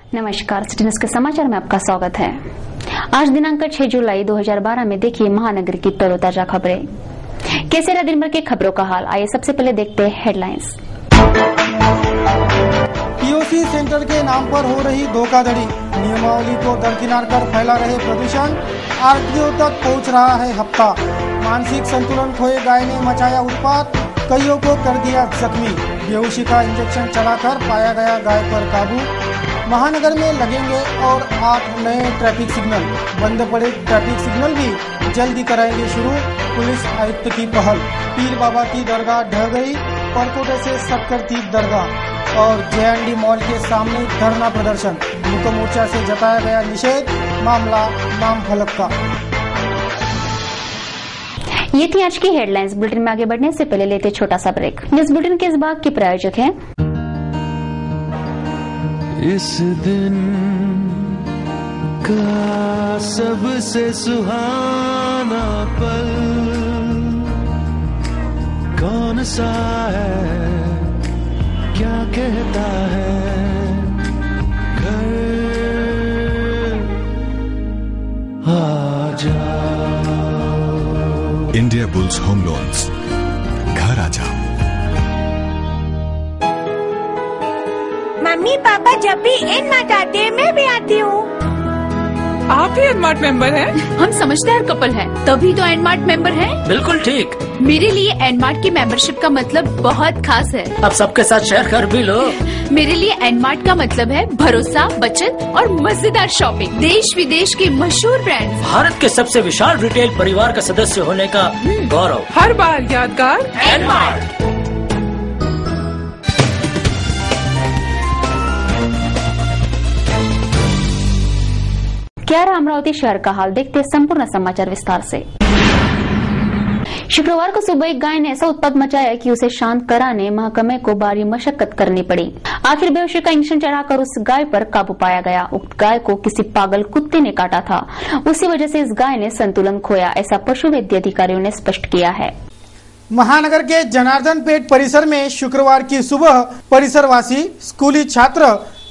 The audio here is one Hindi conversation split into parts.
नमस्कार, सिटी न्यूज के समाचार में आपका स्वागत है। आज दिनांक 6 जुलाई 2012 में देखिए महानगर की तरोताजा खबरें। कैसे रहा दिन भर की खबरों का हाल, आइए सबसे पहले देखते हैं हेडलाइंस। पीओसी सेंटर के नाम पर हो रही धोखाधड़ी, नियमावली को दरकिनार कर फैला रहे प्रदूषण, आरटीओ तक पहुंच रहा है हफ्ता। मानसिक संतुलन खोए गाय ने मचाया उत्पात, कईयों को कर दिया जख्मी। बेहोशी का इंजेक्शन चलाकर पाया गया गाय पर काबू। महानगर में लगेंगे और 8 नए ट्रैफिक सिग्नल, बंद पड़े ट्रैफिक सिग्नल भी जल्दी कराएंगे शुरू। पुलिस आयुक्त की पहल। पीर बाबा की दरगाह ढह गई, परकोटे से सक्कर तीर्थ दरगाह और JND मॉल के सामने धरना प्रदर्शन। मुख्य मोर्चा से जताया गया निषेध, मामला नाम फलक का। ये थी आज की हेडलाइंस। बुलेटिन में आगे बढ़ने से पहले लेते छोटा सा ब्रेक। न्यूज बुलेटिन के इस भाग के प्रायोजक हैं इस दिन का सबसे सुहाना पल कौन सा है, क्या कहता है घर आ जाओ। इंडिया बुल्स होम लोन्स, घर आ जाओ। मम्मी पापा जब भी एनमार्ट आते हैं मैं भी आती हूँ। आप भी एनमार्ट मेंबर हैं? हम समझदार कपल हैं, तभी तो एनमार्ट मेंबर हैं। बिल्कुल ठीक। मेरे लिए एनमार्ट की मेंबरशिप का मतलब बहुत खास है। अब सबके साथ शेयर कर भी लो। मेरे लिए एनमार्ट का मतलब है भरोसा, बचत और मजेदार शॉपिंग। देश विदेश के मशहूर ब्रांड, भारत के सबसे विशाल रिटेल परिवार का सदस्य होने का गौरव, हर बार यादगार एनमार्ट। क्या रहा अमरावती शहर का हाल, देखते संपूर्ण समाचार विस्तार से। शुक्रवार को सुबह एक गाय ने ऐसा उत्पात मचाया कि उसे शांत कराने महकमे को भारी मशक्कत करनी पड़ी। आखिर बेहोशी का इंजेक्शन चढ़ाकर उस गाय पर काबू पाया गया। उक्त गाय को किसी पागल कुत्ते ने काटा था, उसी वजह से इस गाय ने संतुलन खोया, ऐसा पशु वैद्य अधिकारियों ने स्पष्ट किया है। महानगर के जनार्दन पेट परिसर में शुक्रवार की सुबह परिसरवासी, स्कूली छात्र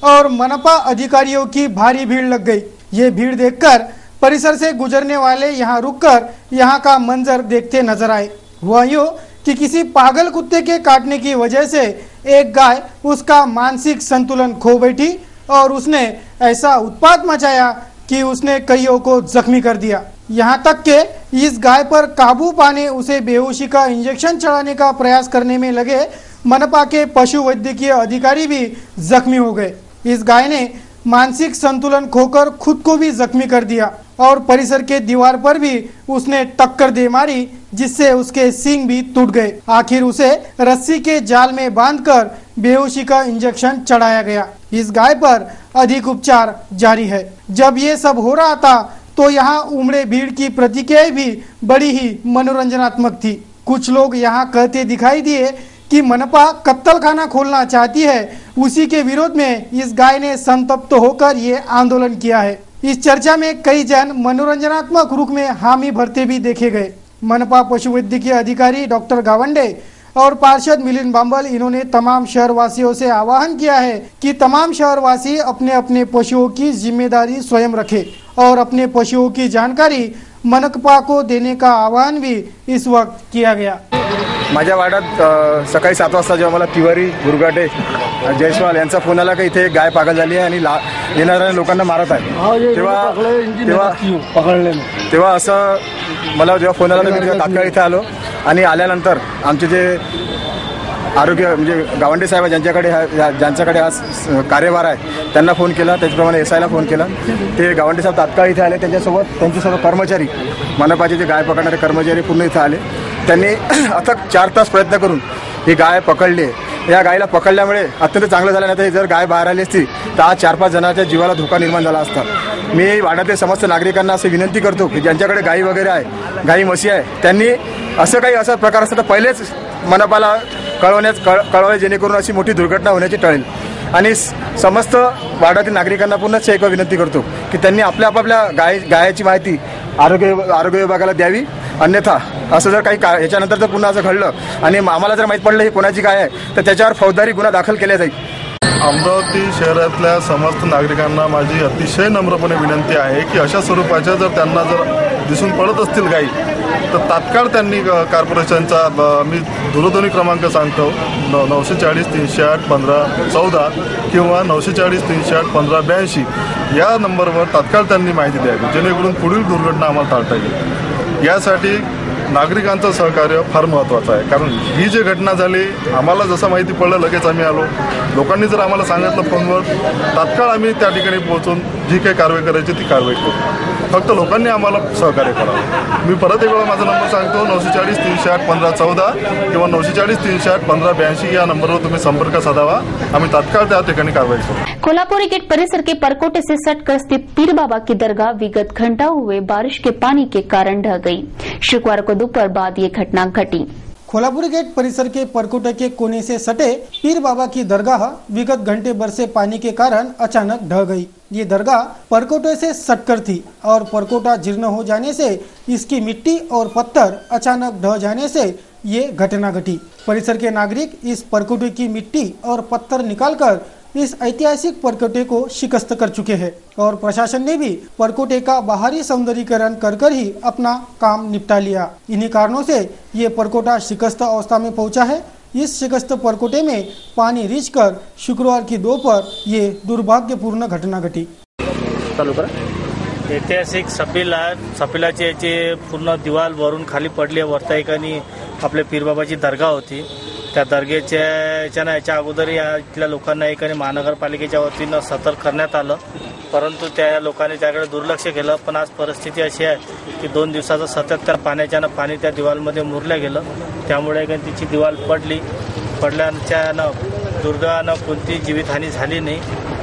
और मनपा अधिकारियों की भारी भीड़ लग गई। ये भीड़ देखकर परिसर से गुजरने वाले यहाँ रुककर यहाँ का मंजर देखते नजर आए। हुआ यूं कि किसी पागल कुत्ते के काटने की वजह से एक गाय उसका मानसिक संतुलन खो बैठी और उसने ऐसा उत्पात मचाया कि उसने कईयों को जख्मी कर दिया। यहाँ तक के इस गाय पर काबू पाने उसे बेहोशी का इंजेक्शन चढ़ाने का प्रयास करने में लगे मनपा के पशु वैद्यकीय अधिकारी भी जख्मी हो गए। इस गाय ने मानसिक संतुलन खोकर खुद को भी जख्मी कर दिया और परिसर के दीवार पर भी उसने टक्कर दे मारी, जिससे उसके सींग भी टूट गए। आखिर उसे रस्सी के जाल में बांधकर बेहोशी का इंजेक्शन चढ़ाया गया। इस गाय पर अधिक उपचार जारी है। जब ये सब हो रहा था तो यहाँ उमड़े भीड़ की प्रतिक्रियाएं भी बड़ी ही मनोरंजनात्मक थी। कुछ लोग यहाँ कहते दिखाई दिए कि मनपा कत्तल खाना खोलना चाहती है, उसी के विरोध में इस गाय ने संतप्त होकर ये आंदोलन किया है। इस चर्चा में कई जन मनोरंजनात्मक रुख में हामी भरते भी देखे गए। मनपा पशु वैद्यकीय अधिकारी डॉक्टर गावंडे और पार्षद मिलिंद बांबल, इन्होंने तमाम शहरवासियों से आह्वान किया है कि तमाम शहरवासी अपने अपने पशुओं की जिम्मेदारी स्वयं रखें और अपने पशुओं की जानकारी मनपा को देने का आह्वान भी इस वक्त किया गया। माझ्या वार्डात सकाळी 7 वाजता जेव्हा मला तिवारी, गुरगाटे, जयस्वाल यांचा फोन आला की इथे एक गाय पागल झाली आहे आणि येणाऱ्या लोकांना मारत आहे, तेव्हा असं मला जेव्हा फोन आला तर मी तात्काळ इथे आलो आणि आल्यानंतर आमचे जे आरोग्य म्हणजे गावंडे साहेब ज्यांच्याकडे आज कार्यभार आहे त्यांना फोन केला, त्याचप्रमाणे SIला फोन केला। ते गावंडे साहेब तात्काळ इथे आले, त्यांच्यासोबत त्यांचे सर्व कर्मचारी, मनपाचे जे गाय पकडणारे कर्मचारी पूर्ण इथे आले। त्यांनी अथक 4 तास प्रयत्न करून ही गाय पकडली। या गायला पकडल्यामुळे अत्यंत चांगलं झालं, नाही तर जर गाय बाहेर आली असती तर आज 4-5 जणांच्या जीवाला धोका निर्माण झाला असता। मी वाड्यातील समस्त नागरिकांना असे विनंती करतो की ज्यांच्याकडे गायी वगैरे आहे, गायी म्हशी आहे, त्यांनी असं काही असा प्रकार असता तर पहिलेच मनपाला कळवले, जेणेकरून अशी मोठी दुर्घटना होण्याची टळेल। आणि समस्त वाड्यातील नागरिकांना पुन्हा एक विनंती करतो की त्यांनी आपापल्या गायीची माहिती आरोग्य विभागाला द्यावी, अन्यथा असं जर काही याच्यानंतर जर पुन्हा असं घडलं आणि आम्हाला जर माहीत पडलं ही कोणाची गाय आहे तर त्याच्यावर फौजदारी गुन्हा दाखल केला जाईल। अमरावती शहरातल्या समस्त नागरिकांना माझी अतिशय नम्रपणे विनंती आहे की अशा स्वरूपाच्या जर त्यांना जर दिसून पडत असतील गायी तर तात्काळ त्यांनी कॉर्पोरेशनचा मी दूरध्वनी क्रमांक सांगतो 940 308 1514 किंवा 940 308 1582 या नंबरवर तात्काळ त्यांनी माहिती द्यावी जेणेकरून पुढील दुर्घटना आम्हाला टाळता येईल. यासाठी नागरिकांचं सहकार्य फार महत्त्वाचं आहे कारण ही जी घटना झाली आम्हाला जसं माहिती पडलं लगेच आम्ही आलो. लोकांनी जर आम्हाला सांगितलं फोनवर तात्काळ आम्ही त्या ठिकाणी पोहोचून जी काही कारवाई करायची ती कारवाई करू. फक्त लोकांनी आम्हाला सहकार्य करावं. मी परत एक वेळा माझा नंबर सांगतो 940 308 1514 किंवा 940 308 1582 या नंबरवर तुम्ही संपर्क साधावा. आम्ही तात्काळ त्या ठिकाणी कारवाई करू. कोल्हापुरी गेट परिसर के परकोटे से सटकर स्थित पीर बाबा की दरगाह विगत घंटों हुए बारिश के पानी के कारण ढह गई. शुक्रवार को दोपहर बाद ये घटना घटी. कोल्हापुरी गेट परिसर के परकोटे के कोने से सटे पीर बाबा की दरगाह विगत घंटे भर से पानी के कारण अचानक ढह गई. ये दरगाह परकोटे से सटकर थी और परकोटा जीर्ण हो जाने से इसकी मिट्टी और पत्थर अचानक ढह जाने से ये घटना घटी. परिसर के नागरिक इस परकोटे की मिट्टी और पत्थर निकालकर इस ऐतिहासिक परकोटे को शिकस्त कर चुके हैं और प्रशासन ने भी परकोटे का बाहरी सौंदर्यीकरण कर ही अपना काम निपटा लिया. इन्हीं कारणों से ये परकोटा शिकस्त अवस्था में पहुंचा है. इस शिकस्त परकोटे में पानी रिंच कर शुक्रवार की दोपहर ये दुर्भाग्यपूर्ण घटना घटी. ऐतिहासिक सपिलाची याची पूर्ण दिवाल वरून खाली पडली आहे. वरता एकानी आपल्या पीरबाबाची दर्गा होती. त्या दर्गेच्या याच्या अगोदर या इथल्या लोकांना एकाने महानगरपालिकेच्या वतीनं सतर्क करण्यात आलं परंतु त्या लोकांनी त्याकडे दुर्लक्ष केलं. पण आज परिस्थिती अशी आहे की 2 दिवसाचं सतत त्या पाण्याच्यानं पाणी त्या दिवालमध्ये मुरलं गेलं. त्यामुळे तिची दिवाल पडल्याच्यानं दुर्दैवानं कोणती जीवितहानी झाली नाही.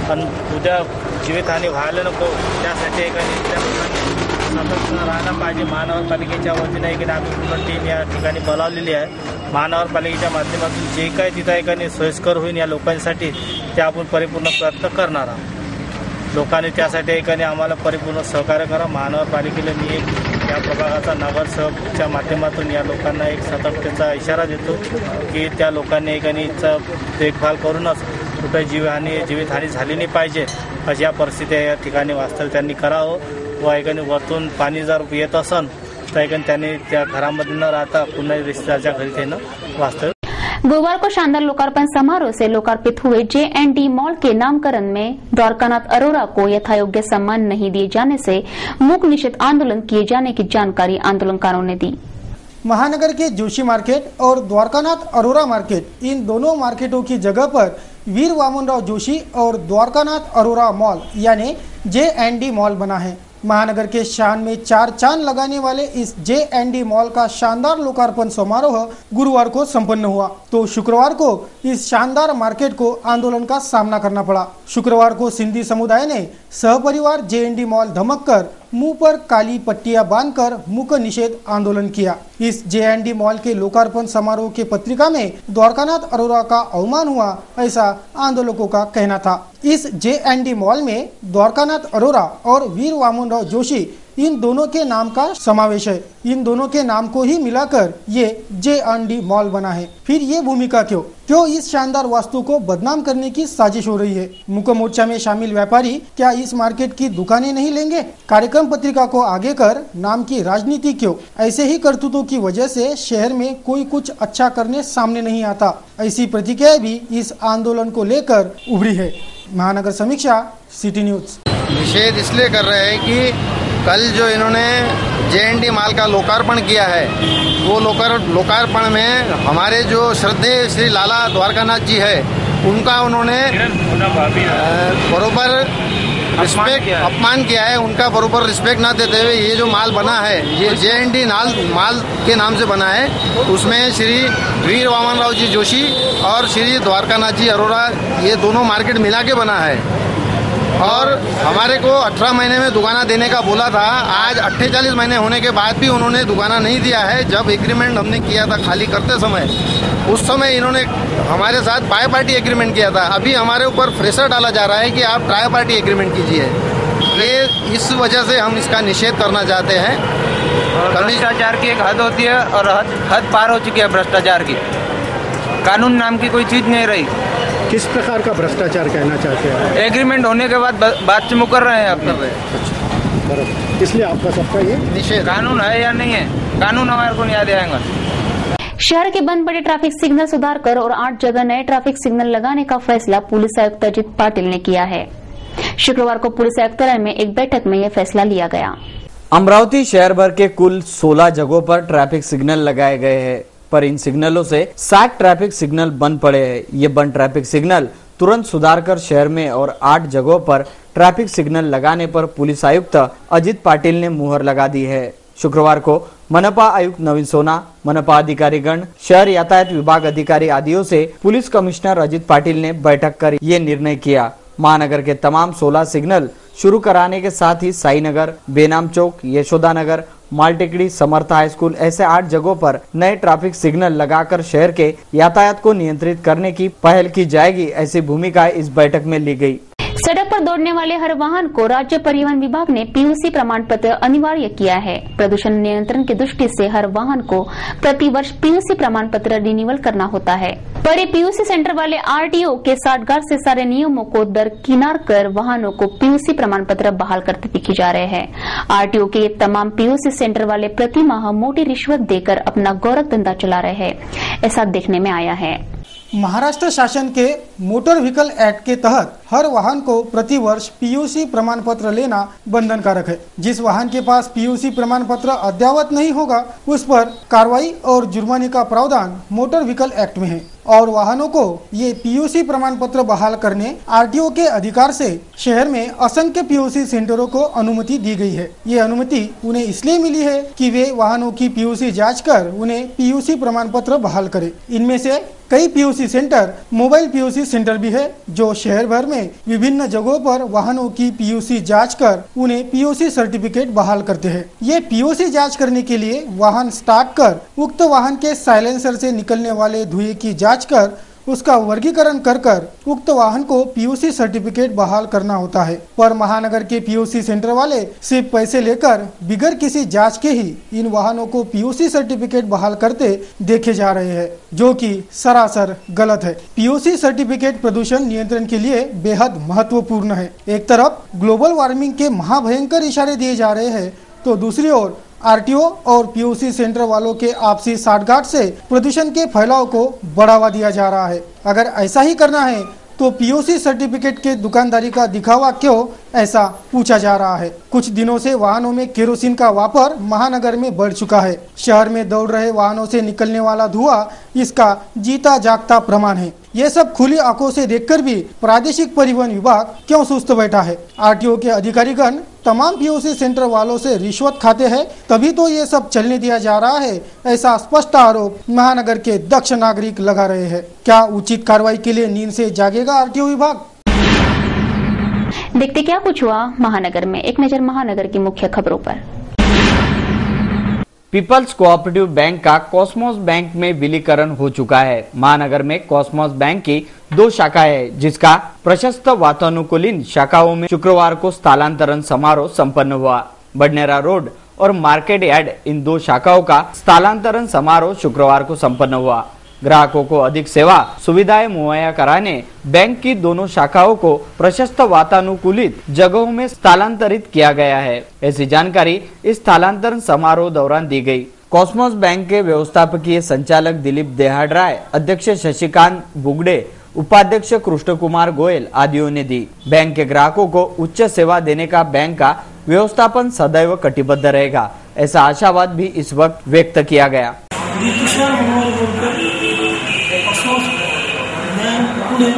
पण उद्या जीवितहानी व्हायला नको त्यासाठी एकाने त्या लोकांनी सतर्क राहायला पाहिजे. महानगरपालिकेच्या वतीनं एकाने आम्ही पूर्ण टीम या ठिकाणी बोलावलेली आहे. महानगरपालिकेच्या माध्यमातून जे काही तिथं एकाने सोयीस्कर होईल या लोकांसाठी ते आपण परिपूर्ण प्रयत्न करणार आहोत. लोकांनी त्यासाठी एकाने आम्हाला परिपूर्ण सहकार्य करा. महानगरपालिकेला मी या प्रभागाचा नगरसेवकच्या माध्यमातून या लोकांना एक सतर्कतेचा इशारा देतो की त्या लोकांनी एकाने देखभाल करूनच कुठे जीवितहानी झाली नाही पाहिजे. अशा परिस्थिती या ठिकाणी वास्तव त्यांनी करावं व एकाने वरतून पाणी जर येत असेल तर त्यांनी त्या घरामध्ये न राहता पुन्हा रिश्तेदारच्या घरी येणं वास्तव. गुरुवार को शानदार लोकार्पण समारोह से लोकार्पित हुए J&D मॉल के नामकरण में द्वारकानाथ अरोरा को यथायोग्य सम्मान नहीं दिए जाने से मूक निषेध आंदोलन किए जाने की जानकारी आंदोलनकारों ने दी. महानगर के जोशी मार्केट और द्वारकानाथ अरोरा मार्केट इन दोनों मार्केटों की जगह पर वीर वामनराव जोशी और द्वारकानाथ अरोरा मॉल यानी J&D मॉल बना है. महानगर के शान में 4 चांद लगाने वाले इस J&D मॉल का शानदार लोकार्पण समारोह गुरुवार को संपन्न हुआ तो शुक्रवार को इस शानदार मार्केट को आंदोलन का सामना करना पड़ा. शुक्रवार को सिंधी समुदाय ने सहपरिवार J&D मॉल धमक कर मुंह पर काली पट्टियां बांधकर मूक निषेध आंदोलन किया. इस J&D मॉल के लोकार्पण समारोह के पत्रिका में द्वारकानाथ अरोरा का अवमान हुआ ऐसा आंदोलकों का कहना था. इस J&D मॉल में द्वारकानाथ अरोरा और वीर वामनराव जोशी इन दोनों के नाम का समावेश है. इन दोनों के नाम को ही मिलाकर ये J&D मॉल बना है. फिर ये भूमिका क्यों इस शानदार वास्तु को बदनाम करने की साजिश हो रही है. मुख्य मोर्चा में शामिल व्यापारी क्या इस मार्केट की दुकानें नहीं लेंगे. कार्यक्रम पत्रिका को आगे कर नाम की राजनीति क्यों. ऐसे ही करतूतों की वजह से शहर में कोई कुछ अच्छा करने सामने नहीं आता. ऐसी प्रतिक्रिया भी इस आंदोलन को लेकर उभरी है. महानगर समीक्षा सिटी न्यूज. निषेध इसलिए कर रहे हैं कि कल जो इन्होंने J&D मॉल का लोकार्पण किया है वो लोकार्पण में हमारे जो श्रद्धेय श्री लाला द्वारकानाथ जी है उनका उन्होंने बरोबर अपमान किया है. उनका बरोबर रिस्पेक्ट ना देते हुए ये जो माल बना है ये J&D माल के नाम से बना है. उसमें श्री वीर वामनराव जी जोशी और श्री द्वारकानाथ जी अरोरा ये दोनों मार्केट मिला के बना है और हमारे को 18 महीने में दुकाना देने का बोला था. आज 48 महीने होने के बाद भी उन्होंने दुकाना नहीं दिया है. जब एग्रीमेंट हमने किया था खाली करते समय उस समय इन्होंने हमारे साथ बाय पार्टी एग्रीमेंट किया था. अभी हमारे ऊपर प्रेशर डाला जा रहा है कि आप ट्राई पार्टी एग्रीमेंट कीजिए. ये इस वजह से हम इसका निषेध करना चाहते हैं. भ्रष्टाचार की एक हद होती है और हद पार हो चुकी है भ्रष्टाचार की. कानून नाम की कोई चीज नहीं रही. किस प्रकार का भ्रष्टाचार कहना चाहते हैं? एग्रीमेंट होने के बाद बात से मुकर रहे हैं अब तक। बराबर, इसलिए आपका सबका ये निषेध। कानून है या नहीं है? कानून हमारे को नहीं याद आएगा। शहर के बंद पड़े ट्रैफिक सिग्नल सुधार कर और 8 जगह नए ट्रैफिक सिग्नल लगाने का फैसला पुलिस आयुक्त अजित पाटिल ने किया है। शुक्रवार को पुलिस आयुक्तालय में एक बैठक में यह फैसला लिया गया। अमरावती शहर भर के कुल 16 जगहों पर ट्रैफिक सिग्नल लगाए गए हैं, पर इन सिग्नलों से 60 ट्रैफिक सिग्नल बंद पड़े हैं। ये बंद ट्रैफिक सिग्नल तुरंत सुधार कर शहर में और 8 जगहों पर ट्रैफिक सिग्नल लगाने पर पुलिस आयुक्त अजित पाटिल ने मुहर लगा दी है। शुक्रवार को मनपा आयुक्त नवीन सोना, मनपा अधिकारीगण, शहर यातायात विभाग अधिकारी आदियों से पुलिस कमिश्नर अजित पाटिल ने बैठक कर ये निर्णय किया। महानगर के तमाम 16 सिग्नल शुरू कराने के साथ ही साई नगर, बेनाम चौक, यशोदा नगर, मालटेकड़ी, समर्थ हाई स्कूल ऐसे 8 जगहों पर नए ट्रैफिक सिग्नल लगाकर शहर के यातायात को नियंत्रित करने की पहल की जाएगी, ऐसी भूमिका इस बैठक में ली गई। सड़क पर दौड़ने वाले हर वाहन को राज्य परिवहन विभाग ने पीयूसी प्रमाण पत्र अनिवार्य किया है। प्रदूषण नियंत्रण की दृष्टि से हर वाहन को प्रति वर्ष पीयूसी प्रमाण पत्र रिन्यूअल करना होता है। बड़े पीयूसी सेंटर वाले आरटीओ के साठगांठ से सारे नियमों को दरकिनार कर वाहनों को पीयूसी प्रमाण पत्र बहाल करते दिखे जा रहे हैं। आरटीओ के ये तमाम पीयूसी सेंटर वाले प्रति माह मोटी रिश्वत देकर अपना गौरव धंधा चला रहे हैं, ऐसा देखने में आया है। महाराष्ट्र शासन के मोटर व्हीकल एक्ट के तहत हर वाहन को प्रति वर्ष पीयूसी प्रमाण पत्र लेना बंधनकारक है। जिस वाहन के पास पीयूसी प्रमाण पत्र अद्ययावत नहीं होगा उस पर कार्रवाई और जुर्माने का प्रावधान मोटर व्हीकल एक्ट में है और वाहनों को ये पीयूसी प्रमाण पत्र बहाल करने आरटीओ के अधिकार से शहर में असंख्य पीयूसी सेंटरों को अनुमति दी गई है। ये अनुमति उन्हें इसलिए मिली है कि वे वाहनों की पीयूसी जांच कर उन्हें पीयूसी प्रमाण पत्र बहाल करें। इनमें से कई PUC centre mobile PUC centre भी है जो शहर भर में विभिन्न जगहों पर वाहनों की पीयूसी जांच कर उन्हें पीयूसी सर्टिफिकेट बहाल करते हैं। ये पीयूसी जांच करने के लिए वाहन स्टार्ट कर उक्त वाहन के साइलेंसर से निकलने वाले धुएं की जांच कर उसका वर्गीकरण कर उक्त वाहन को पीयूसी सर्टिफिकेट बहाल करना होता है। पर महानगर के पीयूसी सेंटर वाले सिर्फ पैसे लेकर बिगर किसी जांच के ही इन वाहनों को पीयूसी सर्टिफिकेट बहाल करते देखे जा रहे हैं, जो कि सरासर गलत है। पीयूसी सर्टिफिकेट प्रदूषण नियंत्रण के लिए बेहद महत्वपूर्ण है। एक तरफ ग्लोबल वार्मिंग के महाभयंकर इशारे दिए जा रहे हैं तो दूसरी ओर आरटीओ और पीयूसी सेंटर वालों के आपसी साठगांठ से प्रदूषण के फैलाव को बढ़ावा दिया जा रहा है। अगर ऐसा ही करना है तो पीयूसी सर्टिफिकेट के दुकानदारी का दिखावा क्यों, ऐसा पूछा जा रहा है। कुछ दिनों से वाहनों में केरोसिन का वापर महानगर में बढ़ चुका है। शहर में दौड़ रहे वाहनों से निकलने वाला धुआं इसका जीता जागता प्रमाण है। ये सब खुली आंखों से देखकर भी प्रादेशिक परिवहन विभाग क्यों सुस्त बैठा है? आरटीओ के अधिकारीगण तमाम पीयूसी सेंटर वालों से रिश्वत खाते हैं, तभी तो ये सब चलने दिया जा रहा है, ऐसा स्पष्ट आरोप महानगर के दक्ष नागरिक लगा रहे हैं। क्या उचित कार्रवाई के लिए नींद से जागेगा आरटीओ विभाग? देखते क्या कुछ हुआ महानगर में। एक नजर महानगर की मुख्य खबरों पर। पीपल्स कोऑपरेटिव बैंक का कॉस्मोस बैंक में विलीकरण हो चुका है। महानगर में कॉस्मोस बैंक की 2 शाखाएं हैं, जिसका प्रशस्त वातानुकूलित शाखाओं में शुक्रवार को स्थलांतरण समारोह संपन्न हुआ। बडनेरा रोड और मार्केट यार्ड इन 2 शाखाओं का स्थलांतरण समारोह शुक्रवार को संपन्न हुआ। ग्राहकों को अधिक सेवा सुविधाएं मुहैया कराने बैंक की दोनों शाखाओं को प्रशस्त वातानुकूलित जगहों में स्थलांतरित किया गया है, ऐसी जानकारी इस स्थलांतरण समारोह दौरान दी गई। कॉस्मोस बैंक के व्यवस्थापकीय संचालक दिलीप देहाडराय, अध्यक्ष शशिकांत बुगड़े, उपाध्यक्ष कृष्ण कुमार गोयल आदियों ने दी। बैंक के ग्राहकों को उच्च सेवा देने का बैंक का व्यवस्थापन सदैव कटिबद्ध रहेगा, ऐसा आशावाद भी इस वक्त व्यक्त किया गया। पुणे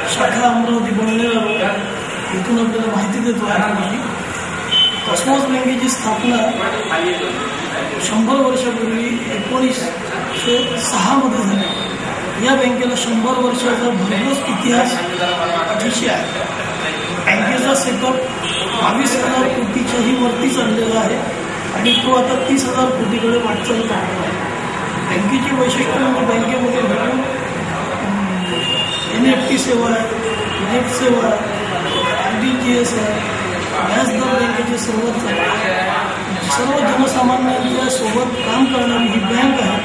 शाखा अमरावती बडनेरा इथून आपल्याला माहिती देतो आहे। कॉस्मॉस बँकेची स्थापना 100 वर्षापूर्वी 1906 मध्ये झाली। या बँकेला 100 वर्षाचा भरघोस इतिहास अतिशय आहे। बँकेचा सेटअप 22,000 कोटीच्याही वरती चाललेला आहे आणि तो आता 30,000 कोटीकडे वाटचाल करतो आहे। बँकेची वैशिष्ट्य म्हणजे बँकेमध्ये एनएफटी सेवा आहे, नेट सेवा आहे, आरटीजीएस आहे, व्याजदर बँकेचे सर्व जनसामान्यांच्या सोबत काम करणारी ही बँक आहे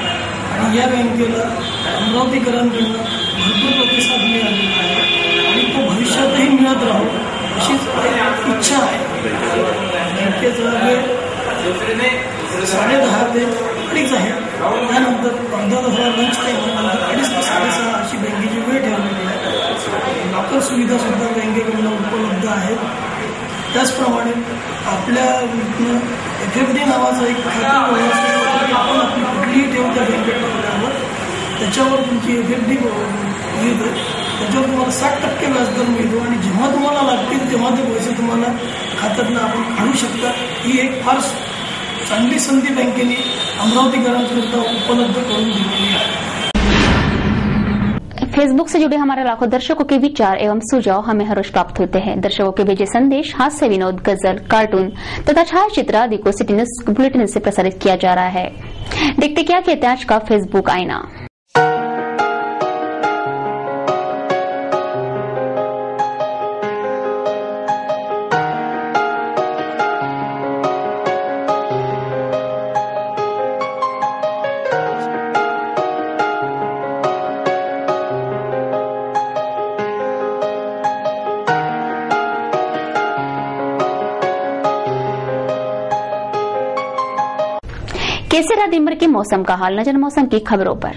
आणि या बँकेला अमरावतीकरांकडून भरपूर प्रतिसाद मिळालेला आहे आणि तो भविष्यातही मिळत राहू अशीच इच्छा आहे. बँकेचा वेळ 10:30 ते 2:30 आहे. त्यानंतर अर्धा तासाला लंच टाईम नंतर 2:30 ते 6:30 अशी बँकेची वेळ ठेवलेली आहे. लॉकर सुविधा सुद्धा बँकेकडून उपलब्ध आहेत. त्याचप्रमाणे आपल्या FFD नावाचं एक खातं आपण आपली कुठलीही ठेव त्या बँकेत टाकल्यावर त्याच्यावर तुमची FFD मिळते. त्याच्यावर तुम्हाला 60% व्याजदर मिळतो आणि जेव्हा तुम्हाला लागतील तेव्हा ते पैसे तुम्हाला खात्यातनं आपण काढू शकता. ही एक फार चांगली संधी बँकेने अमरावतीकरांकरिता उपलब्ध करून दिलेली आहे. फेसबुक से जुड़े हमारे लाखों दर्शकों के विचार एवं सुझाव हमें हर रोज प्राप्त होते हैं. दर्शकों के भेजे संदेश, हास्य, विनोद, गजल, कार्टून तथा छायाचित्र आदि को सिटी न्यूज बुलेटिन से प्रसारित किया जा रहा है. देखते क्या कहते हैं आज का फेसबुक आईना. कैसे रहा दिन भर के मौसम का हाल, नजर मौसम की खबरों पर.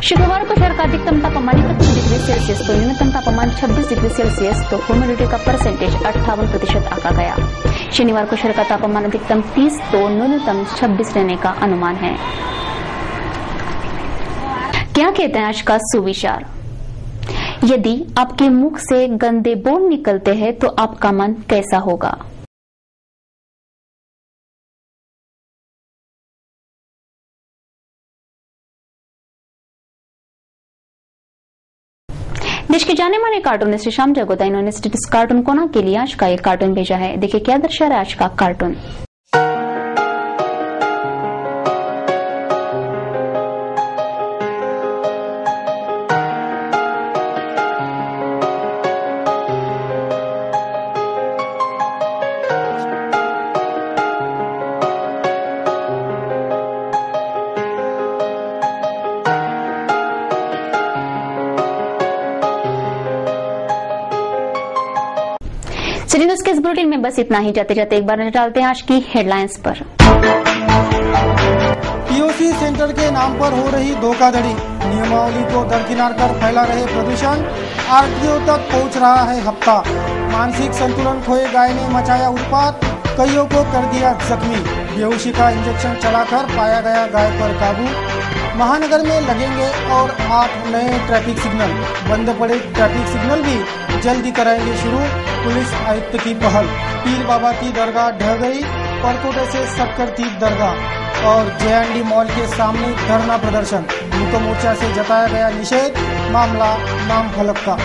शुक्रवार को शहर का अधिकतम तापमान 31 डिग्री सेल्सियस तो न्यूनतम तापमान 26 डिग्री सेल्सियस तो ह्यूमिडिटी का परसेंटेज 58% आंका गया. शनिवार को शहर का तापमान अधिकतम 30 तो न्यूनतम 26 रहने का अनुमान है. क्या कहते हैं आज का सुविचार. यदि आपके मुख से गंदे बोल निकलते हैं तो आपका मन कैसा होगा. देश के जाने माने कार्टूनिस्ट श्री श्याम जगोता इन्होंने स्टेटस कार्टून कोना के लिए आज का एक कार्टून भेजा है. देखिए क्या दर्शा रहा है आज का कार्टून. सिटी न्यूज के इस बुलेटिन में बस इतना ही. जाते जाते एक बार नजर डालते हैं आज की हेडलाइंस पर. पीओसी सेंटर के नाम पर हो रही धोखाधड़ी, नियमावली को दरकिनार कर फैला रहे प्रदूषण, आरटीओ तक पहुंच रहा है हफ्ता. मानसिक संतुलन खोए गाय ने मचाया उत्पात, कईयों को कर दिया जख्मी. बेहोशी का इंजेक्शन चलाकर पाया गया गाय पर काबू. महानगर में लगेंगे और 8 नए ट्रैफिक सिग्नल, बंद पड़े ट्रैफिक सिग्नल भी जल्दी कराएंगे शुरू. पुलिस आयुक्त की पहल. पीर बाबा की दरगाह ढह गई, परकोटे से सक्कर थी दरगाह. और JND मॉल के सामने धरना प्रदर्शन, मुक्त मोर्चा से जताया गया निषेध. मामला नाम फलक का.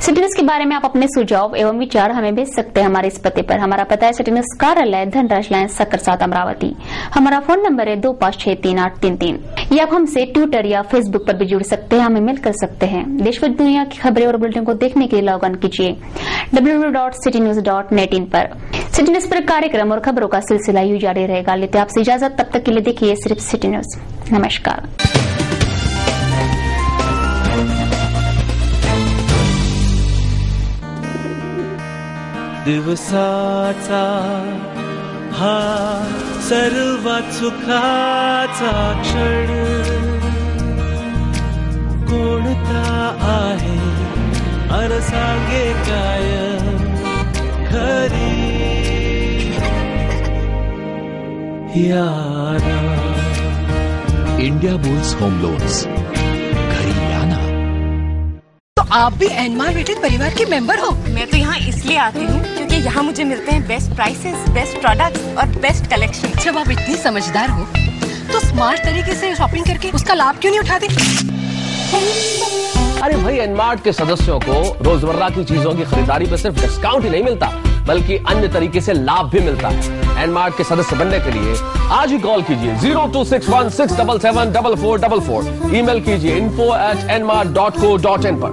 सिटी न्यूज के बारे में आप अपने सुझाव एवं विचार हमें भेज सकते हैं हमारे इस पते पर. हमारा पता है सिटी न्यूज कार्यालय, धनराज लाइन, सक्कर 7, अमरावती. हमारा फोन नंबर है 25633833. या आप हमसे ट्विटर या फेसबुक पर भी जुड़ सकते हैं, हमें मेल कर सकते हैं. देश विदेश दुनिया की खबरें और बुलेटिन को देखने के लिए लॉग इन कीजिए www.citynews.net in पर. सिटी न्यूज पर कार्यक्रम और खबरों का सिलसिला यूं जारी रहेगा. लेते आपसे इजाजत, तब तक के लिए देखिए सिर्फ सिटी न्यूज. नमस्कार. दिवसाचा हा सर्वात सुखाचा क्षण कोणता आहे अर सांगे काय खरी यारा. इंडिया बुल्स होम लोन्स, घरी लाना. तो आप भी एनमार रेटेड परिवार के मेंबर हो. मैं तो यहाँ इसलिए आती हूँ क्योंकि यहाँ मुझे मिलते हैं बेस्ट प्राइसेस, बेस्ट प्रोडक्ट्स और बेस्ट कलेक्शन. जब आप इतनी समझदार हो तो स्मार्ट तरीके से शॉपिंग करके उसका लाभ क्यों नहीं उठाते. अरे भाई, एनमार्ट के सदस्यों को रोजमर्रा की चीजों की खरीदारी पर सिर्फ डिस्काउंट ही नहीं मिलता बल्कि अन्य तरीके से लाभ भी मिलता है. एनमार्ट के सदस्य बनने के लिए आज ही कॉल कीजिए 0261677444. ईमेल कीजिए info@nmart.co.in पर.